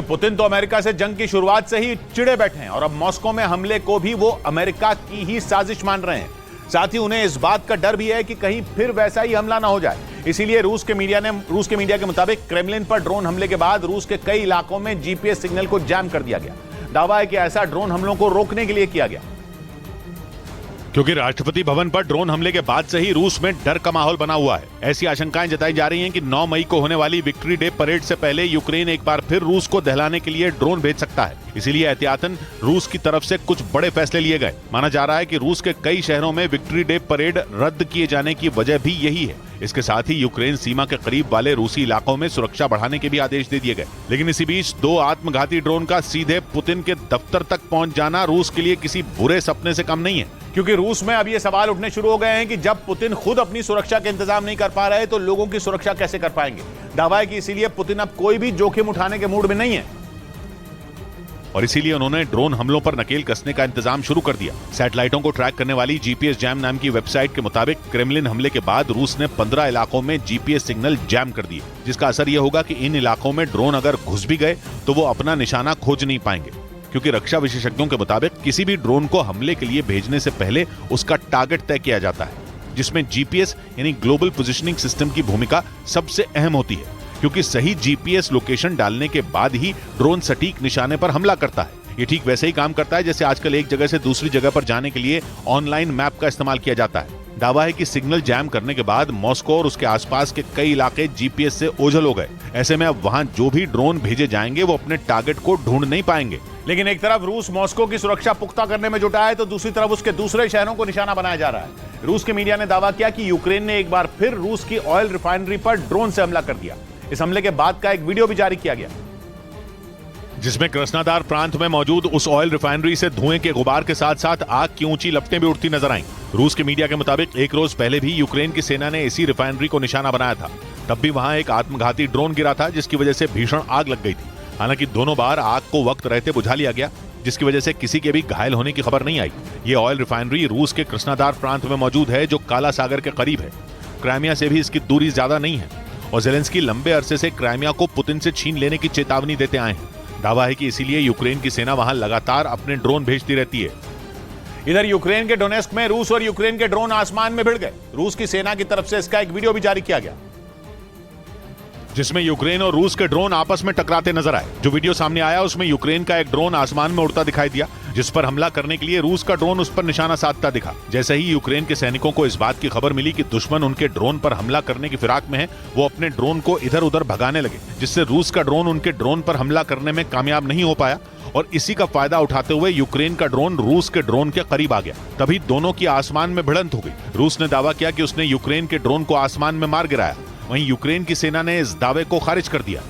Putin तो America से जंग की शुरुआत से ही चिढ़े बैठे हैं और अब मॉस्को में हमले को भी वो अमेरिका की ही साजिश मान रहे हैं। साथ ही उन्हें इस बात का डर भी है कि कहीं फिर वैसा ही हमला ना हो जाए। इसीलिए रूस के मीडिया के मुताबिक क्रेमलिन पर ड्रोन हमले के बाद रूस के कई इलाकों में जीपीएस सिग्नल को जैम कर दिया गया। दावा है कि ऐसा ड्रोन हमलों को रोकने के लिए किया गया, क्योंकि राष्ट्रपति भवन पर ड्रोन हमले के बाद से ही रूस में डर का माहौल बना हुआ है। ऐसी आशंकाएं जताई जा रही हैं कि 9 मई को होने वाली विक्ट्री डे परेड से पहले यूक्रेन एक बार फिर रूस को दहलाने के लिए ड्रोन भेज सकता है। इसीलिए एहतियातन रूस की तरफ से कुछ बड़े फैसले लिए गए। माना जा रहा है कि रूस के कई शहरों में विक्ट्री डे परेड रद्द किए जाने की वजह भी यही है। इसके साथ ही यूक्रेन सीमा के करीब वाले रूसी इलाकों में सुरक्षा बढ़ाने के भी आदेश दे दिए गए। लेकिन इसी बीच 2 आत्मघाती ड्रोन का सीधे पुतिन के दफ्तर तक पहुंच जाना रूस के लिए किसी बुरे सपने से कम नहीं है, क्योंकि रूस में अब ये सवाल उठने शुरू हो गए हैं कि जब पुतिन खुद अपनी सुरक्षा के इंतजाम नहीं कर पा रहे तो लोगों की सुरक्षा कैसे कर पाएंगे। दावा है कि इसीलिए पुतिन अब कोई भी जोखिम उठाने के मूड में नहीं है और इसीलिए उन्होंने ड्रोन हमलों पर नकेल कसने का इंतजाम शुरू कर दिया। सैटेलाइटों को ट्रैक करने वाली जीपीएस जैम नाम की वेबसाइट के मुताबिक क्रेमलिन हमले के बाद रूस ने 15 इलाकों में जीपीएस सिग्नल जैम कर दिए, जिसका असर यह होगा कि इन इलाकों में ड्रोन अगर घुस भी गए तो वो अपना निशाना खोज नहीं पाएंगे, क्योंकि रक्षा विशेषज्ञों के मुताबिक किसी भी ड्रोन को हमले के लिए भेजने से पहले उसका टारगेट तय किया जाता है, जिसमें जीपीएस यानी ग्लोबल पोजिशनिंग सिस्टम की भूमिका सबसे अहम होती है, क्योंकि सही जीपीएस लोकेशन डालने के बाद ही ड्रोन सटीक निशाने पर हमला करता है। ये ठीक वैसे ही काम करता है जैसे आजकल एक जगह से दूसरी जगह पर जाने के लिए ऑनलाइन मैप का इस्तेमाल किया जाता है। दावा है कि सिग्नल जैम करने के बाद मॉस्को और उसके आसपास के कई इलाके जीपीएस से ओझल हो गए। ऐसे में अब वहां जो भी ड्रोन भेजे जाएंगे वो अपने टारगेट को ढूंढ नहीं पाएंगे। लेकिन एक तरफ रूस मॉस्को की सुरक्षा पुख्ता करने में जुटा है तो दूसरी तरफ उसके दूसरे शहरों को निशाना बनाया जा रहा है। रूस के मीडिया ने दावा किया कि यूक्रेन ने एक बार फिर रूस की ऑयल रिफाइनरी पर ड्रोन से हमला कर दिया। इस हमले के बाद का एक वीडियो भी जारी किया गया, जिसमें कृष्णादार प्रांत में मौजूद उस ऑयल रिफाइनरी से धुएं के गुबार के साथ साथ आग की ऊंची लपटें भी उठती नजर आईं। रूस के मीडिया के मुताबिक एक रोज पहले भी यूक्रेन की सेना ने इसी रिफाइनरी को निशाना बनाया था। तब भी वहां एक आत्मघाती ड्रोन गिरा था, जिसकी वजह से भीषण आग लग गई थी। हालांकि दोनों बार आग को वक्त रहते बुझा लिया गया, जिसकी वजह से किसी के भी घायल होने की खबर नहीं आई। ये ऑयल रिफाइनरी रूस के कृष्णादार प्रांत में मौजूद है, जो काला सागर के करीब है। क्राइमिया से भी इसकी दूरी ज्यादा नहीं है और ज़ेलेंस्की लंबे अरसे से क्राइमिया को पुतिन से छीन लेने की चेतावनी देते आए हैं। दावा है कि इसीलिए यूक्रेन की सेना वहां लगातार अपने ड्रोन भेजती रहती है। इधर यूक्रेन के डोनेस्क में रूस और यूक्रेन के ड्रोन आसमान में भिड़ गए। रूस की सेना की तरफ से इसका एक वीडियो भी जारी किया गया, जिसमें यूक्रेन और रूस के ड्रोन आपस में टकराते नजर आए। जो वीडियो सामने आया उसमें यूक्रेन का एक ड्रोन आसमान में उड़ता दिखाई दिया, जिस पर हमला करने के लिए रूस का ड्रोन उस पर निशाना साधता दिखा। जैसे ही यूक्रेन के सैनिकों को इस बात की खबर मिली कि दुश्मन उनके ड्रोन पर हमला करने की फिराक में है, वो अपने ड्रोन को इधर उधर भगाने लगे, जिससे रूस का ड्रोन उनके ड्रोन पर हमला करने में कामयाब नहीं हो पाया और इसी का फायदा उठाते हुए यूक्रेन का ड्रोन रूस के ड्रोन के करीब आ गया। तभी दोनों की आसमान में भिड़ंत हो गई। रूस ने दावा किया कि उसने यूक्रेन के ड्रोन को आसमान में मार गिराया, वहीं यूक्रेन की सेना ने इस दावे को खारिज कर दिया।